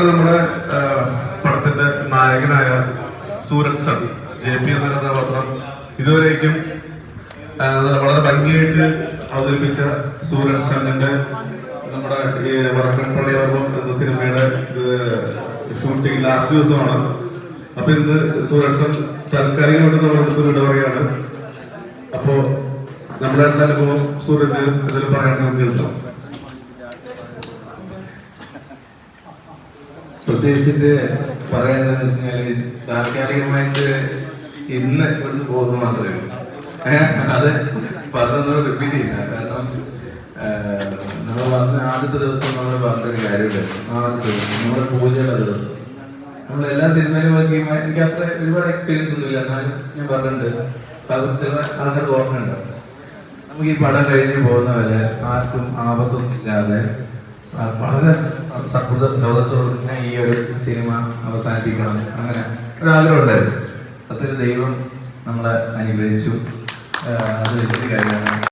നമ്മുടെ പടത്തിന്റെ നായകനായ സൂരജ് സൺ JP എന്ന കഥാപാത്രം ഇതുവരേക്കും വളരെ ഭംഗിയായിട്ട് അവതരിപ്പിച്ച സൂരജ് സണ്ണിന്റെ നമ്മുടെ ഈ വടക്കൻപള്ളി വർമ്മം എന്ന സിനിമയുടെ ഷൂട്ടിംഗ് ലാസ്റ്റ് ദിവസമാണ്. അപ്പൊ ഇന്ന് സൂരജ് സൺ താൽക്കാലികമായിട്ട് നമ്മുടെ അടുത്ത് വിട പറയാണ്. അപ്പോ നമ്മുടെ അടുത്ത അനുഭവം സൂരജ് ഇതിൽ പറയാൻ കേൾക്കാം. പ്രത്യേകിച്ചിട്ട് പറയാനെന്ന് വെച്ചാൽ താൽക്കാലികമായിട്ട് ഇന്ന് ഇവിടുന്ന് പോകുന്നു മാത്രമേ ഉള്ളൂ. അത് പറഞ്ഞൊന്നും റിപ്പീറ്റ് ചെയ്യില്ല. കാരണം നമ്മൾ വന്ന ആദ്യത്തെ ദിവസം നമ്മൾ പറഞ്ഞൊരു കാര്യമില്ല. ആദ്യത്തെ ദിവസം നമ്മുടെ പൂജയുടെ ദിവസം നമ്മൾ എല്ലാ സിനിമയിലും വർക്ക് ചെയ്യുമ്പോൾ എനിക്ക് അത്ര ഒരുപാട് എക്സ്പീരിയൻസ് ഒന്നുമില്ല. എന്നാലും ഞാൻ പറഞ്ഞിട്ടുണ്ട്, പലതരം ആൾക്കാർക്ക് ഓർമ്മയുണ്ട്. നമുക്ക് ഈ പടം കഴിഞ്ഞ് പോകുന്ന വരെ ആർക്കും ആപത്തൊന്നും ഇല്ലാതെ വളരെ സൗഹൃദത്തോടെ ഈ ഒരു സിനിമ അവസാനിപ്പിക്കണം, അങ്ങനെ ഒരാഗ്രഹം ഉണ്ടായിരുന്നു. സത്യത്തിൽ ദൈവം നമ്മളെ അനുഗ്രഹിച്ചു. അത് വലിയൊരു കാര്യമാണ്.